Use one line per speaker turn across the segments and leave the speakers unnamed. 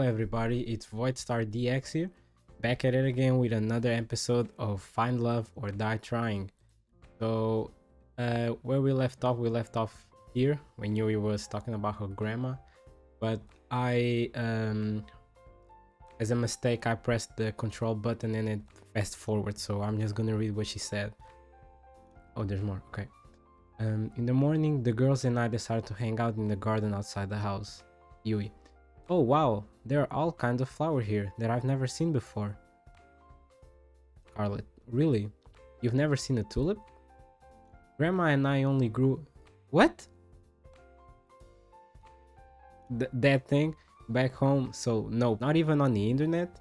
everybody, it's Voidstar DX here, back at it again with another episode of Find Love or Die Trying. So, where we left off here when Yui was talking about her grandma, but as a mistake, I pressed the control button and it fast forward, so I'm just gonna read what she said. Oh, there's more, okay. In the morning, the girls and I decided to hang out in the garden outside the house. Yui. Oh wow, there are all kinds of flowers here that I've never seen before. Scarlet. Really? You've never seen a tulip? Grandma and I only grew... What? That thing? Back home, so no, not even on the internet?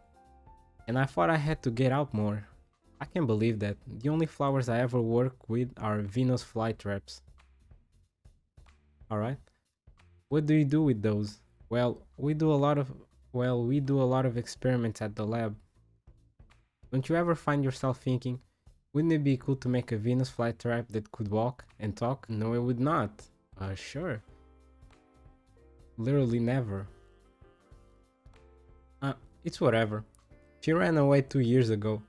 And I thought I had to get out more. I can't believe that. The only flowers I ever work with are Venus flytraps. Alright. What do you do with those? Well, we do a lot of experiments at the lab. Don't you ever find yourself thinking, wouldn't it be cool to make a Venus flytrap that could walk and talk? No, it would not. Sure. Literally never. It's whatever. She ran away 2 years ago.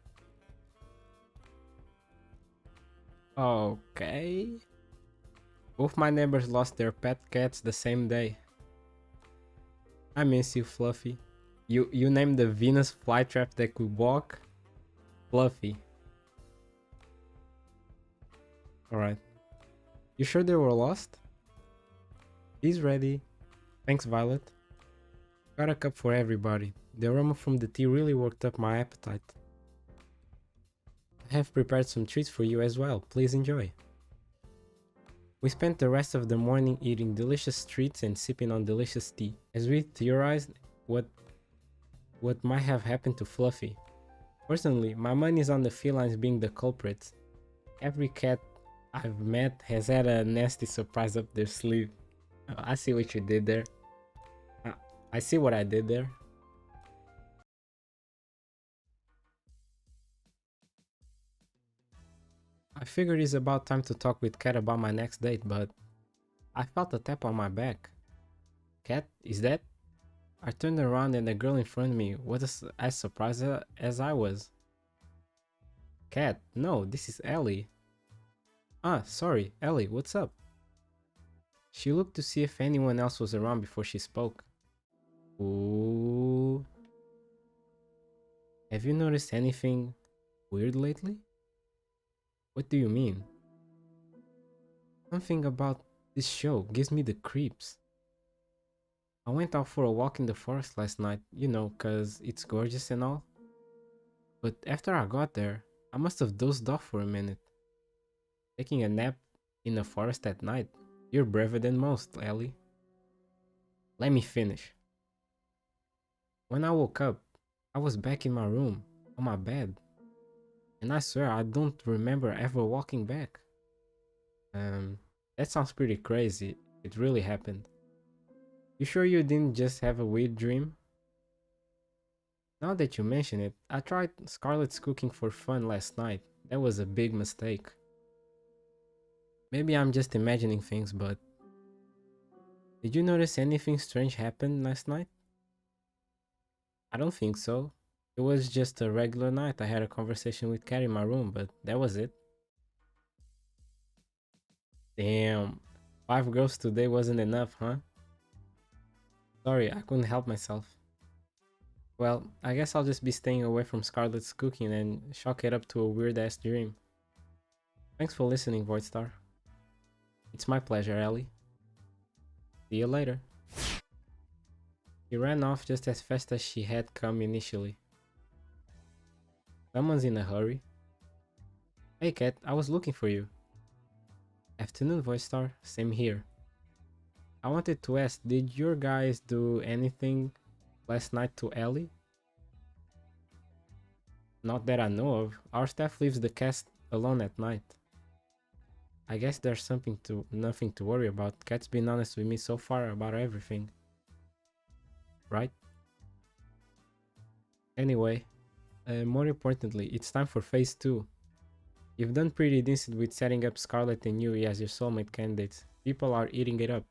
Okay. Both my neighbors lost their pet cats the same day. I miss you, Fluffy. You named the Venus flytrap that could walk? Fluffy. Alright. You sure they were lost? He's ready. Thanks, Violet. Got a cup for everybody. The aroma from the tea really worked up my appetite. I have prepared some treats for you as well. Please enjoy. We spent the rest of the morning eating delicious treats and sipping on delicious tea, as we theorized what might have happened to Fluffy. Personally, my money is on the felines being the culprits. Every cat I've met has had a nasty surprise up their sleeve. I see what you did there. I see what I did there. I figured it's about time to talk with Cat about my next date, but I felt a tap on my back. Cat, is that? I turned around and the girl in front of me was as surprised as I was. Cat, no, this is Ellie. Ah, sorry, Ellie, what's up? She looked to see if anyone else was around before she spoke. Ooh. Have you noticed anything weird lately? What do you mean? Something about this show gives me the creeps. I went out for a walk in the forest last night, you know, cause it's gorgeous and all. But after I got there, I must have dozed off for a minute. Taking a nap in the forest at night? You're braver than most, Ellie. Let me finish. When I woke up, I was back in my room, on my bed. And I swear I don't remember ever walking back. That sounds pretty crazy. It really happened. You sure you didn't just have a weird dream? Now that you mention it, I tried Scarlet's cooking for fun last night. That was a big mistake. Maybe I'm just imagining things, but... Did you notice anything strange happen last night? I don't think so. It was just a regular night. I had a conversation with Cat in my room, but that was it. Damn, 5 girls today wasn't enough, huh? Sorry, I couldn't help myself. Well, I guess I'll just be staying away from Scarlet's cooking and chalk it up to a weird-ass dream. Thanks for listening, Voidstar. It's my pleasure, Ellie. See you later. She ran off just as fast as she had come initially. Someone's in a hurry. Hey Cat, I was looking for you. Afternoon, Voidstar. Same here. I wanted to ask, did your guys do anything last night to Ellie? Not that I know of. Our staff leaves the cast alone at night. I guess there's nothing to worry about. Cat's been honest with me so far about everything. Right? Anyway, more importantly, it's time for phase 2. You've done pretty decent with setting up Scarlet and Yui as your soulmate candidates. People are eating it up.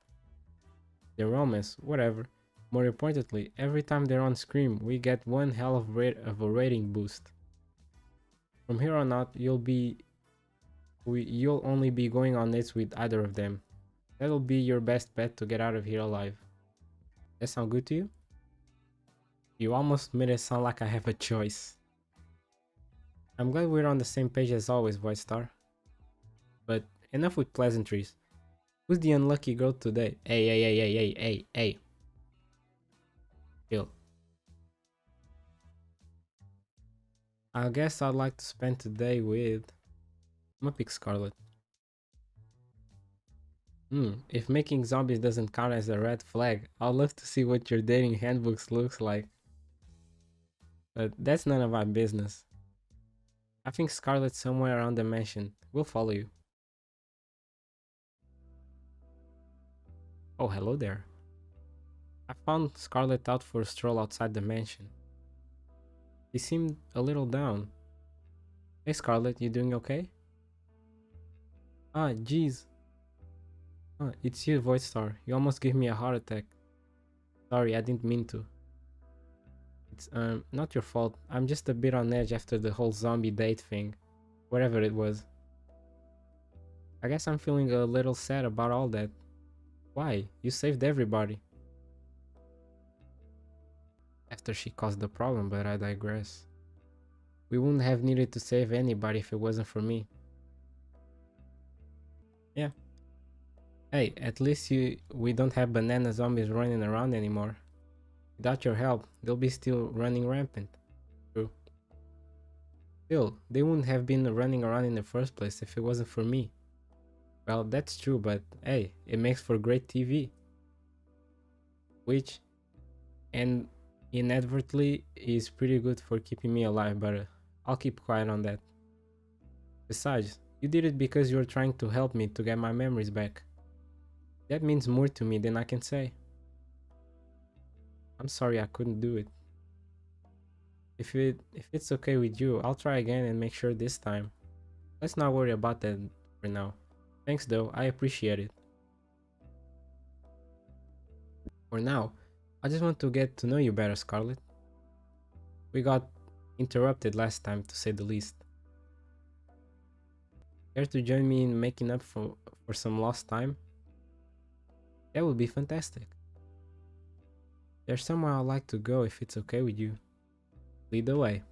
The romance, whatever. More importantly, every time they're on screen, we get one hell of a rating boost. From here on out, you'll only be going on dates with either of them. That'll be your best bet to get out of here alive. That sound good to you? You almost made it sound like I have a choice. I'm glad we're on the same page as always, White Star. But enough with pleasantries. Who's the unlucky girl today? Hey. Chill. I guess I'd like to spend today with... I'm gonna pick Scarlet. If making zombies doesn't count as a red flag, I'd love to see what your dating handbooks looks like. But that's none of my business. I think Scarlet's somewhere around the mansion. We'll follow you. Oh, hello there. I found Scarlet out for a stroll outside the mansion. She seemed a little down. Hey Scarlet, you doing okay? Ah, jeez. It's you, Void Star. You almost gave me a heart attack. Sorry, I didn't mean to. It's not your fault. I'm just a bit on edge after the whole zombie date thing. Whatever it was. I guess I'm feeling a little sad about all that. Why? You saved everybody. After she caused the problem, but I digress. We wouldn't have needed to save anybody if it wasn't for me. Yeah. Hey, at least we don't have banana zombies running around anymore. Without your help, they'll be still running rampant. True. Still, they wouldn't have been running around in the first place if it wasn't for me. Well, that's true, but hey, it makes for great TV. Which, and inadvertently, is pretty good for keeping me alive, but I'll keep quiet on that. Besides, you did it because you were trying to help me to get my memories back. That means more to me than I can say. I'm sorry I couldn't do it. If it's okay with you, I'll try again and make sure this time. Let's not worry about that for now. Thanks though, I appreciate it. For now, I just want to get to know you better, Scarlet. We got interrupted last time, to say the least. Care to join me in making up for some lost time? That would be fantastic. There's somewhere I'd like to go if it's okay with you. Lead the way.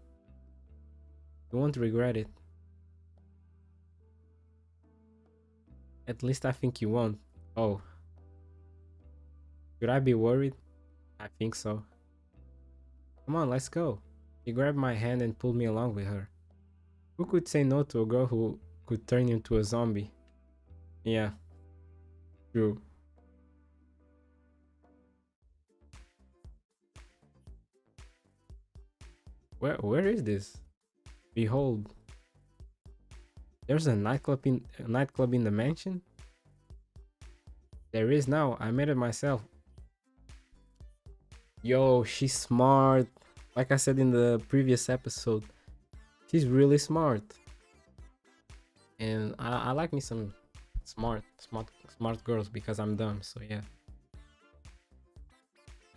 You won't regret it. At least I think you won't. Oh. Should I be worried? I think so. Come on, let's go. She grabbed my hand and pulled me along with her. Who could say no to a girl who could turn you into a zombie? Yeah. True. Where is this? Behold. There's a nightclub in the mansion? There is now. I made it myself. Yo, she's smart. Like I said in the previous episode, she's really smart. And I like me some smart girls because I'm dumb, so yeah.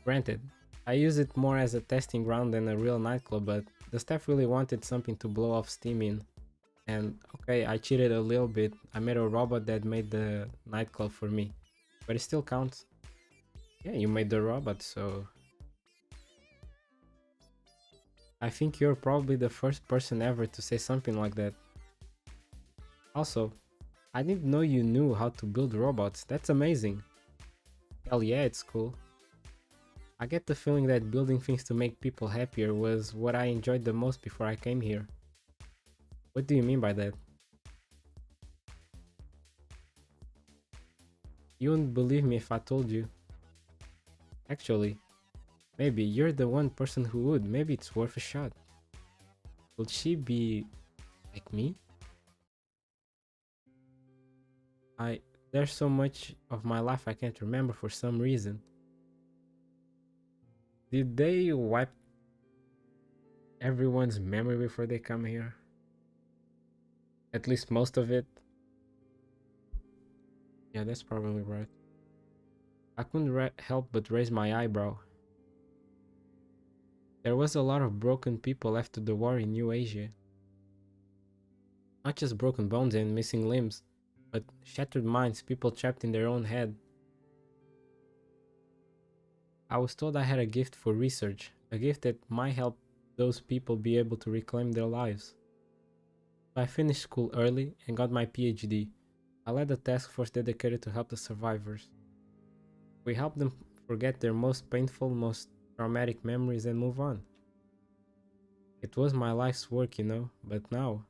Granted, I use it more as a testing ground than a real nightclub, but the staff really wanted something to blow off steam in. And okay, I cheated a little bit. I made a robot that made the nightclub for me. But it still counts. Yeah, you made the robot, so... I think you're probably the first person ever to say something like that. Also, I didn't know you knew how to build robots. That's amazing. Hell yeah, it's cool. I get the feeling that building things to make people happier was what I enjoyed the most before I came here. What do you mean by that? You wouldn't believe me if I told you. Actually, maybe you're the one person who would. Maybe it's worth a shot. Would she be like me? There's so much of my life I can't remember for some reason. Did they wipe everyone's memory before they come here? At least most of it. Yeah, that's probably right. I couldn't help but raise my eyebrow. There was a lot of broken people after the war in New Asia. Not just broken bones and missing limbs, but shattered minds, people trapped in their own head. I was told I had a gift for research, a gift that might help those people be able to reclaim their lives. So I finished school early and got my PhD. I led a task force dedicated to help the survivors. We helped them forget their most painful, most traumatic memories and move on. It was my life's work, but now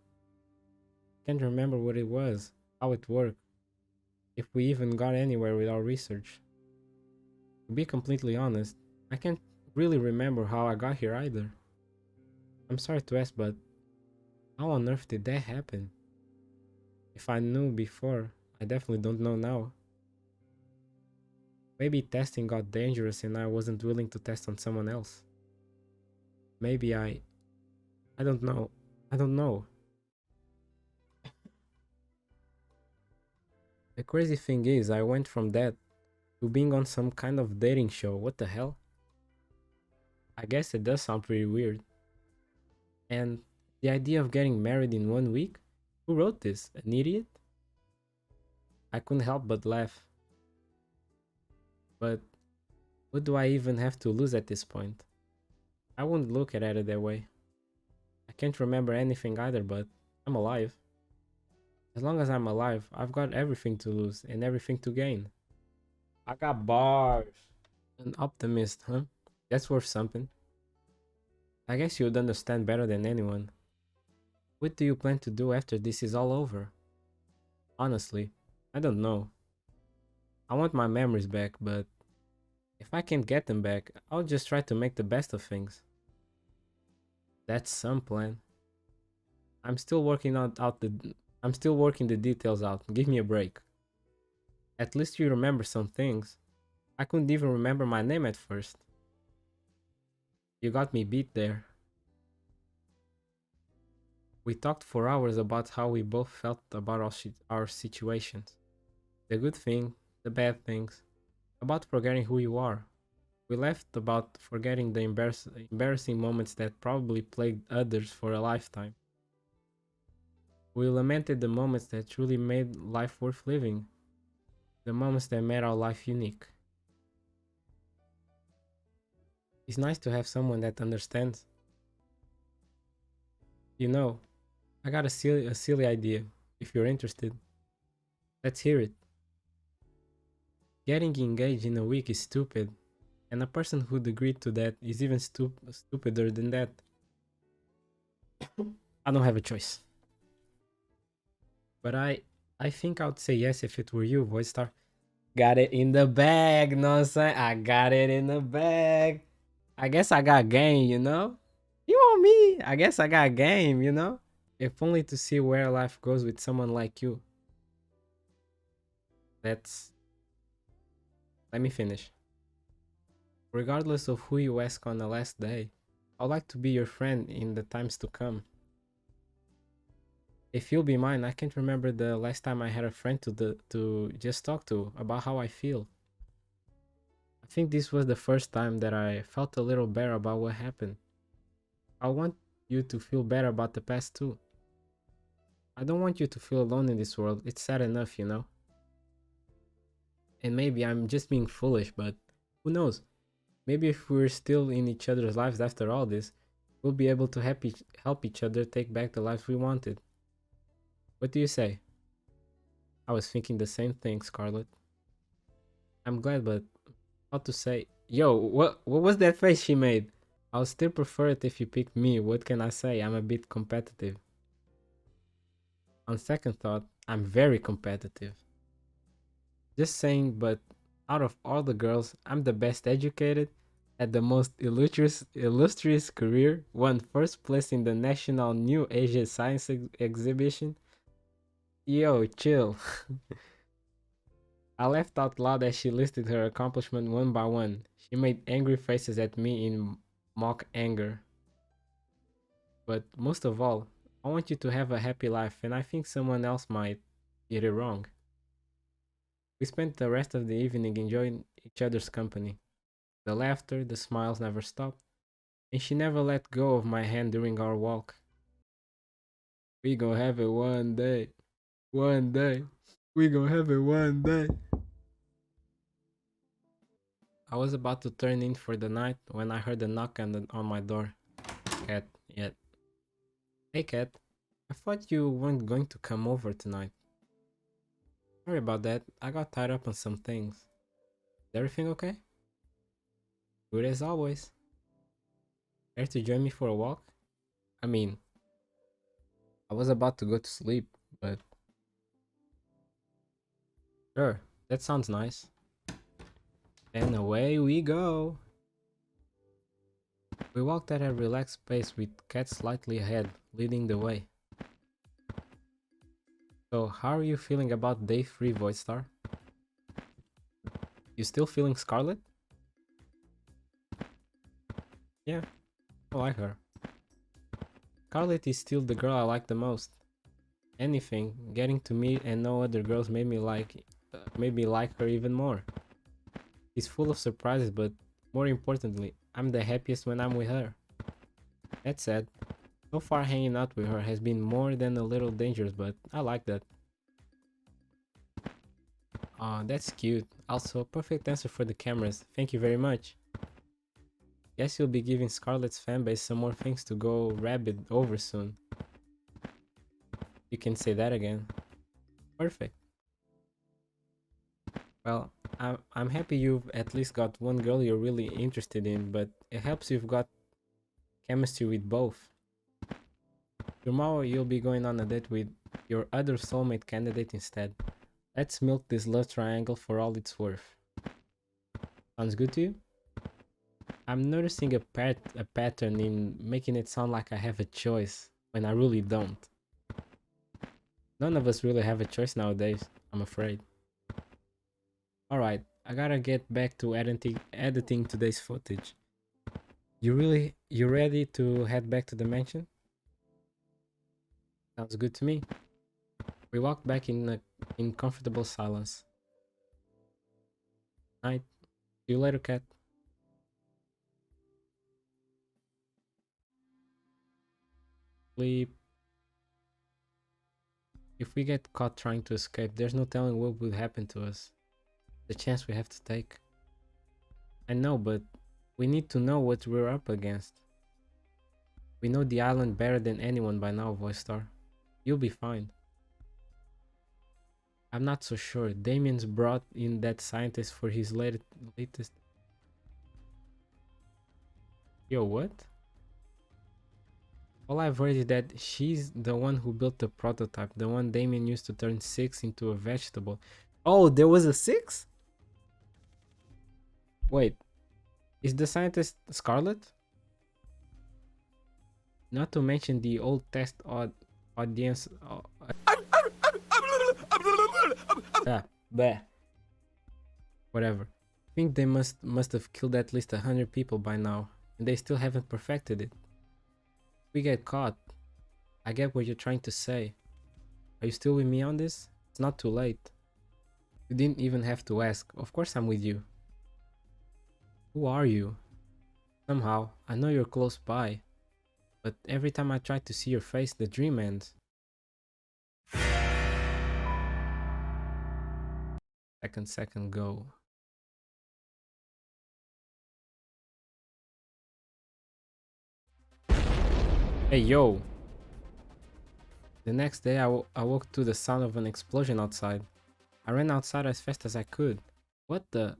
I can't remember what it was, how it worked, if we even got anywhere with our research. To be completely honest, I can't really remember how I got here either. I'm sorry to ask, but how on earth did that happen? If I knew before, I definitely don't know now. Maybe testing got dangerous and I wasn't willing to test on someone else. Maybe I don't know. I don't know. The crazy thing is, I went from that to being on some kind of dating show. What the hell? I guess it does sound pretty weird. And the idea of getting married in 1 week? Who wrote this? An idiot? I couldn't help but laugh. But what do I even have to lose at this point? I wouldn't look at it that way. I can't remember anything either, but I'm alive. As long as I'm alive, I've got everything to lose and everything to gain. I got bars. An optimist, huh? That's worth something. I guess you'd understand better than anyone. What do you plan to do after this is all over? Honestly, I don't know. I want my memories back, but if I can't get them back, I'll just try to make the best of things. That's some plan. I'm still working out the I'm still working the details out. Give me a break. At least you remember some things. I couldn't even remember my name at first. You got me beat there. We talked for hours about how we both felt about our situations. The good thing, the bad things, about forgetting who you are. We laughed about forgetting the embarrassing moments that probably plagued others for a lifetime. We lamented the moments that truly made life worth living, the moments that made our life unique. It's nice to have someone that understands. You know, I got a silly idea. If you're interested, let's hear it. Getting engaged in a week is stupid, and a person who'd agreed to that is even stupider than that. I don't have a choice. But I think I would say yes if it were you, Voice Star. Got it in the bag, know what I'm saying? I got it in the bag. I guess I got game. You want me? I guess I got game. If only to see where life goes with someone like you. Let's Let me finish. Regardless of who you ask on the last day, I'd like to be your friend in the times to come. If you'll be mine, I can't remember the last time I had a friend to just talk to about how I feel. I think this was the first time that I felt a little better about what happened. I want you to feel better about the past too. I don't want you to feel alone in this world. It's sad enough. And maybe I'm just being foolish, but who knows? Maybe if we're still in each other's lives after all this, we'll be able to help each other take back the lives we wanted. What do you say? I was thinking the same thing, Scarlett. I'm glad, but how to say? Yo, what was that face she made? I'll still prefer it if you pick me. What can I say? I'm a bit competitive. On second thought, I'm very competitive. Just saying, but out of all the girls, I'm the best educated, had the most illustrious career, won first place in the National New Asia Science Exhibition. Yo, chill. I laughed out loud as she listed her accomplishments one by one. She made angry faces at me in mock anger. But most of all, I want you to have a happy life, and I think someone else might get it wrong. We spent the rest of the evening enjoying each other's company. The laughter, the smiles never stopped. and she never let go of my hand during our walk. We gonna have it one day. One day. We gonna have it one day. I was about to turn in for the night when I heard a knock on my door. Cat, yet. Hey, Cat. I thought you weren't going to come over tonight. Sorry about that. I got tied up on some things. Is everything okay? Good as always. Care to join me for a walk? I mean, I was about to go to sleep, but sure, that sounds nice. And away we go. We walked at a relaxed pace with Cat slightly ahead, leading the way. So, how are you feeling about day 3, Voidstar? You still feeling Scarlet? Yeah, I like her. Scarlet is still the girl I like the most. Anything, getting to meet and know other girls made me like her even more. She's full of surprises, but more importantly, I'm the happiest when I'm with her. That said, so far hanging out with her has been more than a little dangerous, but I like that. Aw, that's cute. Also, perfect answer for the cameras. Thank you very much. Guess you'll be giving Scarlet's fanbase some more things to go rabid over soon. You can say that again. Perfect. Well, I'm happy you've at least got one girl you're really interested in, but it helps you've got chemistry with both. Tomorrow you'll be going on a date with your other soulmate candidate instead. Let's milk this love triangle for all it's worth. Sounds good to you? I'm noticing a pattern in making it sound like I have a choice when I really don't. None of us really have a choice nowadays, I'm afraid. Alright, I gotta get back to editing today's footage. You ready to head back to the mansion? Sounds good to me. We walked back in comfortable silence. Night. See you later, Cat. Sleep. If we get caught trying to escape, there's no telling what would happen to us. The chance we have to take. I know, but we need to know what we're up against. We know the island better than anyone by now, Voidstar. You'll be fine. I'm not so sure. Damien's brought in that scientist for his latest... Yo, what? All I've heard is that she's the one who built the prototype, the one Damien used to turn 6 into a vegetable. Oh, there was a 6? Wait, is the scientist Scarlet? Not to mention the old test audience... bleh. Whatever. I think they must have killed at least 100 people by now, and they still haven't perfected it. We get caught. I get what you're trying to say. Are you still with me on this? It's not too late. You didn't even have to ask. Of course I'm with you. Who are you? Somehow, I know you're close by, but every time I try to see your face, the dream ends. Second go. Hey yo! The next day I woke to the sound of an explosion outside. I ran outside as fast as I could. What the...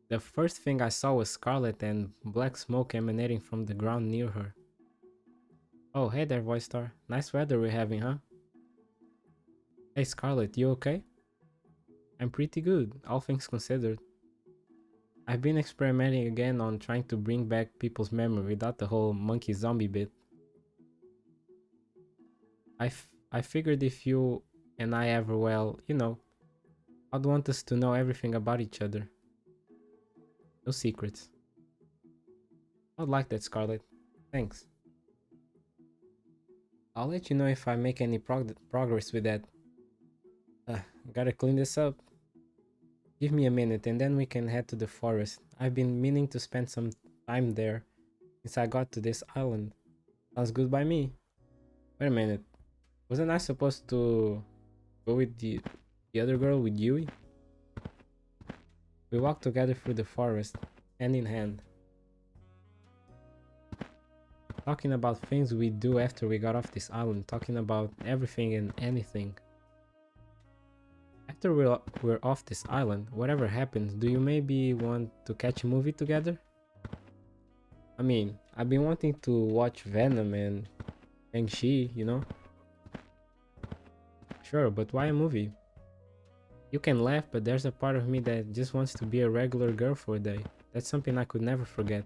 The first thing I saw was Scarlet and black smoke emanating from the ground near her. Oh, hey there, Voidstar. Nice weather we're having, huh? Hey Scarlet, you okay? I'm pretty good, all things considered. I've been experimenting again on trying to bring back people's memory without the whole monkey zombie bit. I figured if you and I ever, well, you know, I'd want us to know everything about each other. No secrets. I'd like that, Scarlet. Thanks. I'll let you know if I make any progress with that. Gotta clean this up. Give me a minute and then we can head to the forest. I've been meaning to spend some time there since I got to this island. Sounds good by me. Wait a minute. Wasn't I supposed to go with the other girl with Yui? We walked together through the forest, hand in hand, talking about things we do after we got off this island, talking about everything and anything. After we're off this island, whatever happens, do you maybe want to catch a movie together? I mean, I've been wanting to watch Venom and Shang-Chi, you know? Sure, but why a movie? You can laugh, but there's a part of me that just wants to be a regular girl for a day. That's something I could never forget.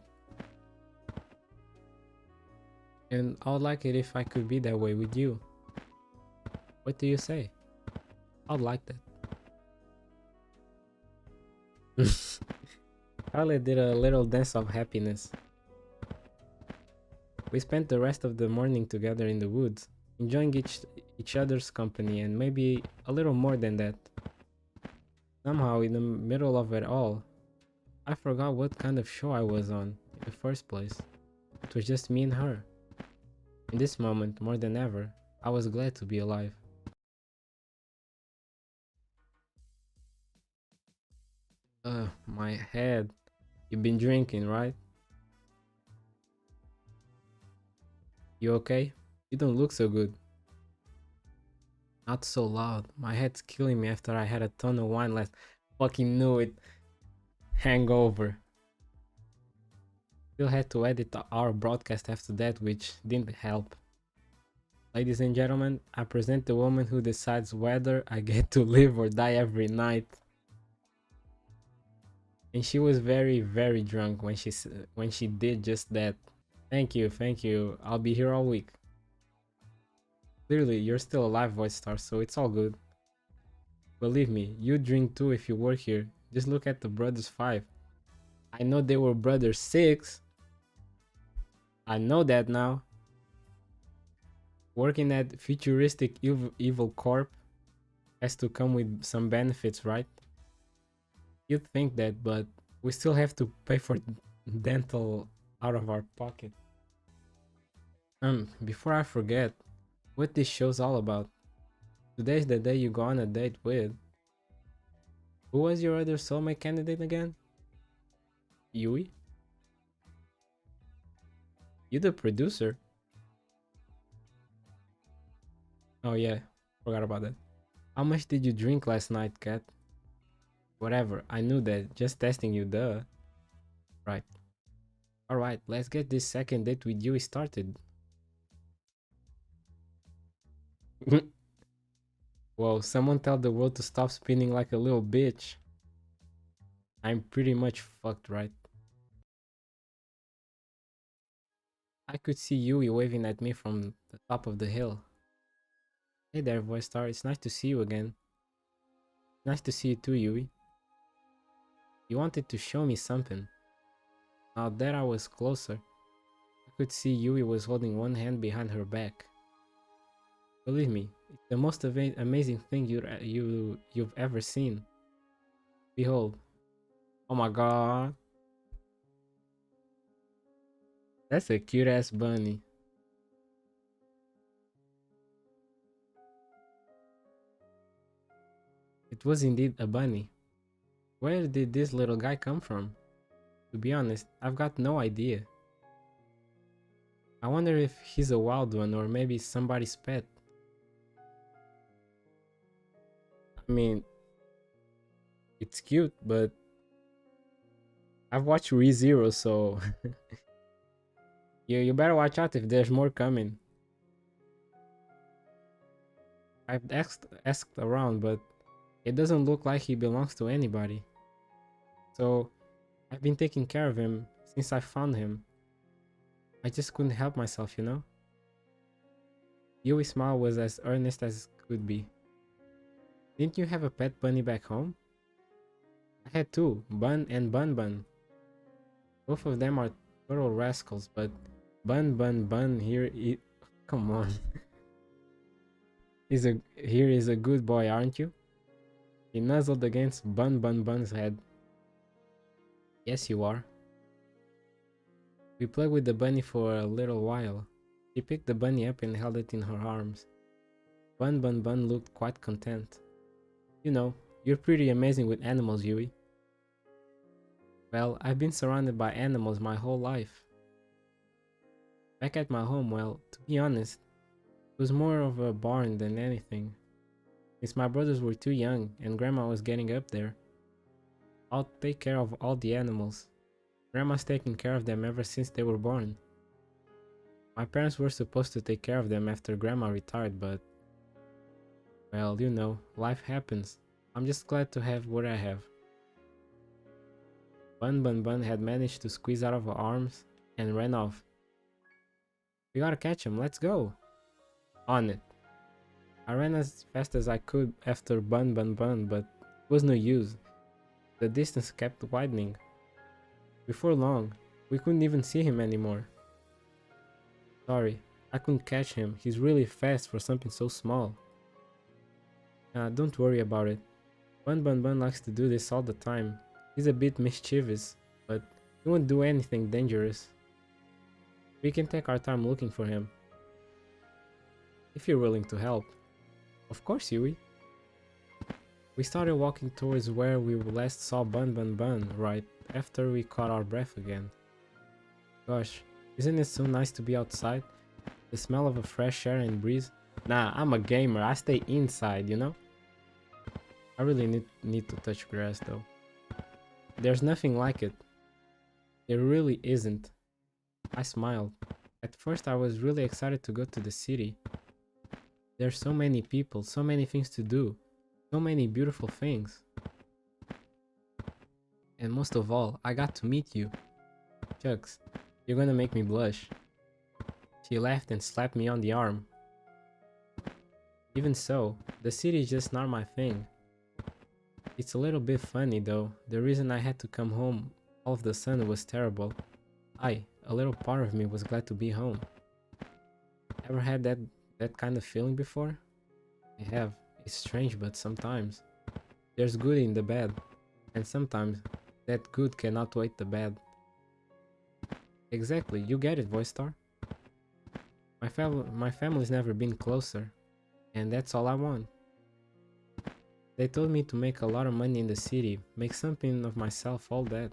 And I would like it if I could be that way with you. What do you say? I'd like that. Harley did a little dance of happiness. We spent the rest of the morning together in the woods, enjoying each other's company and maybe a little more than that. Somehow, in the middle of it all, I forgot what kind of show I was on in the first place. It was just me and her. In this moment, more than ever, I was glad to be alive. My head. You've been drinking, right? You okay? You don't look so good. Not so loud. My head's killing me after I had a ton of wine last. Fucking knew it. Hangover. Still had to edit our broadcast after that, which didn't help. Ladies and gentlemen, I present the woman who decides whether I get to live or die every night. And she was very, very drunk when she did just that. Thank you, thank you. I'll be here all week. Clearly, you're still alive, Voice Star, so it's all good. Believe me, you drink too if you work here. Just look at the Brothers 5. I know they were Brothers 6. I know that now. Working at futuristic evil corp has to come with some benefits, right? You'd think that, but we still have to pay for dental out of our pocket. Before I forget, what this show's all about. Today's the day you go on a date with. Who was your other soulmate candidate again? Yui? You the producer? Oh yeah, forgot about that. How much did you drink last night, Kat? Whatever, I knew that. Just testing you, duh. Right. Alright, let's get this second date with Yui started. Whoa, someone tell the world to stop spinning like a little bitch. I'm pretty much fucked, right? I could see Yui waving at me from the top of the hill. Hey there, Voice Star. It's nice to see you again. Nice to see you too, Yui. You wanted to show me something. Now that I was closer, I could see Yui was holding one hand behind her back. Believe me, it's the most amazing thing you've ever seen. Behold. Oh my god. That's a cute ass bunny. It was indeed a bunny. Where did this little guy come from? To be honest, I've got no idea. I wonder if he's a wild one or maybe somebody's pet. I mean, it's cute, but I've watched ReZero, so you better watch out if there's more coming. I've asked around, but it doesn't look like he belongs to anybody. So I've been taking care of him since I found him. I just couldn't help myself, you know? Yui's smile was as earnest as could be. Didn't you have a pet bunny back home? I had two, Bun and Bun Bun. Both of them are total rascals, but Bun Bun Bun here come on. Here is a good boy, aren't you? He nuzzled against Bun Bun Bun's head. Yes, you are. We played with the bunny for a little while. She picked the bunny up and held it in her arms. Bun Bun Bun looked quite content. You know, you're pretty amazing with animals, Yui. Well, I've been surrounded by animals my whole life. Back at my home, well, to be honest, it was more of a barn than anything. Since my brothers were too young and Grandma was getting up there, I'll take care of all the animals. Grandma's taken care of them ever since they were born. My parents were supposed to take care of them after Grandma retired, but well, you know, life happens. I'm just glad to have what I have. Bun Bun Bun had managed to squeeze out of her arms and ran off. We gotta catch him, let's go! On it. I ran as fast as I could after Bun Bun Bun, but it was no use. The distance kept widening. Before long, we couldn't even see him anymore. Sorry, I couldn't catch him. He's really fast for something so small. Don't worry about it. Bun Bun Bun likes to do this all the time. He's a bit mischievous, but he won't do anything dangerous. We can take our time looking for him. If you're willing to help. Of course, Yui. We started walking towards where we last saw Bun Bun Bun right after we caught our breath again. Gosh, isn't it so nice to be outside? The smell of a fresh air and breeze. Nah, I'm a gamer. I stay inside, you know? I really need to touch grass though. There's nothing like it. There really isn't. I smiled. At first I was really excited to go to the city. There's so many people, so many things to do, so many beautiful things. And most of all, I got to meet you. Chucks, you're gonna make me blush. She laughed and slapped me on the arm. Even so, the city is just not my thing. It's a little bit funny though. The reason I had to come home all of the sudden was terrible. A little part of me was glad to be home. Ever had that kind of feeling before? I have. It's strange, but sometimes there's good in the bad, and sometimes that good can outweigh the bad. Exactly, you get it, Voice Star. My family's never been closer, and that's all I want. They told me to make a lot of money in the city, make something of myself, all that.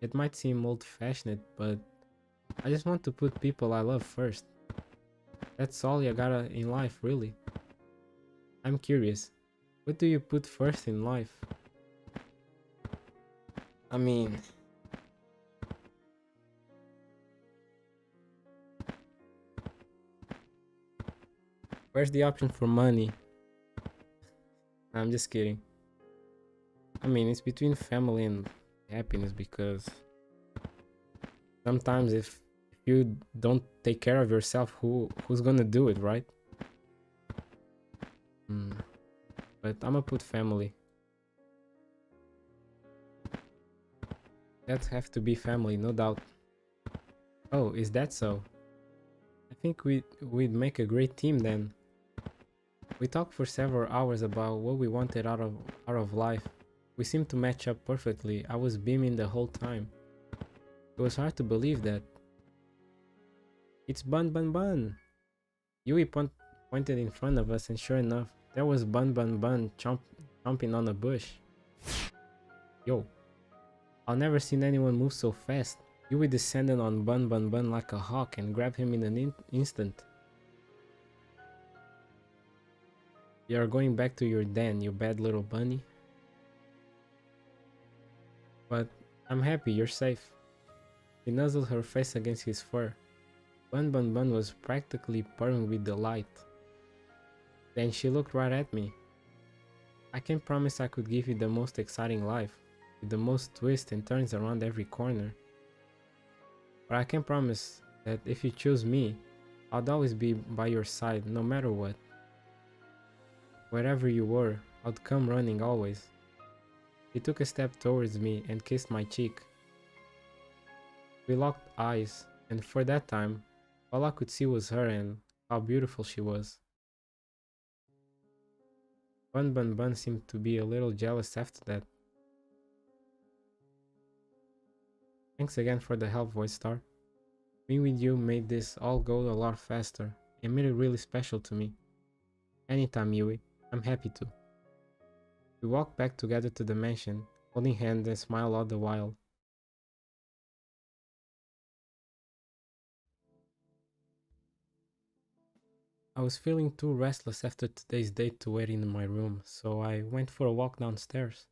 It might seem old-fashioned, but I just want to put people I love first. That's all you gotta in life, really. I'm curious, what do you put first in life? I mean... Where's the option for money? I'm just kidding. I mean, it's between family and happiness because sometimes if you don't take care of yourself, who's gonna do it, right? But I'm gonna put family. That have to be family, no doubt. Oh, is that so? I think we'd make a great team then. We talked for several hours about what we wanted out of life. We seemed to match up perfectly. I was beaming the whole time. It was hard to believe that. It's Bun Bun Bun! Yui pointed in front of us, and sure enough, there was Bun Bun Bun chomping on a bush. Yo, I've never seen anyone move so fast. Yui descended on Bun Bun Bun like a hawk and grabbed him in an instant. You are going back to your den, you bad little bunny. But I'm happy you're safe. He nuzzled her face against his fur. Bun Bun Bun was practically purring with delight. Then she looked right at me. I can't promise I could give you the most exciting life, with the most twists and turns around every corner. But I can promise that if you choose me, I'd always be by your side no matter what. Wherever you were, I'd come running always. He took a step towards me and kissed my cheek. We locked eyes, and for that time, all I could see was her and how beautiful she was. Bun Bun Bun seemed to be a little jealous after that. Thanks again for the help, Voice Star. Being with you made this all go a lot faster and made it really special to me. Anytime, Yui. I'm happy to. We walked back together to the mansion, holding hands and smiled all the while. I was feeling too restless after today's date to wait in my room, so I went for a walk downstairs.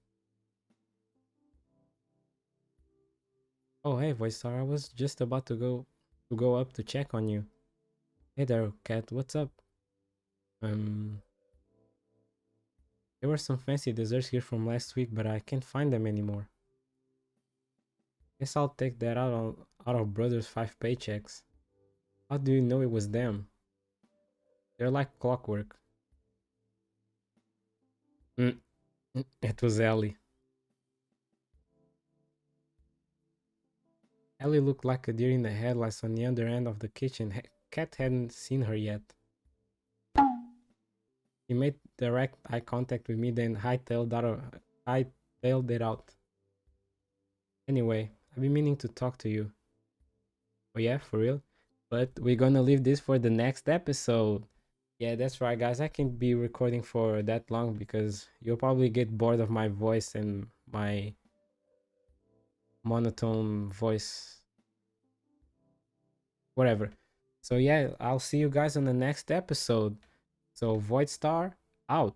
Oh hey, Voice Star, I was just about to go up to check on you. Hey there, cat, what's up? Um there were some fancy desserts here from last week, but I can't find them anymore. Guess I'll take that out of brother's 5 paychecks. How do you know it was them? They're like clockwork. Mm, it was Ellie. Ellie looked like a deer in the headlights on the other end of the kitchen. Cat hadn't seen her yet. He made direct eye contact with me, then hightailed it out. Anyway, I've been meaning to talk to you. Oh yeah, for real? But we're gonna leave this for the next episode. Yeah, that's right, guys. I can't be recording for that long because you'll probably get bored of my voice and my monotone voice, whatever. So yeah, I'll see you guys on the next episode. So Void Star out.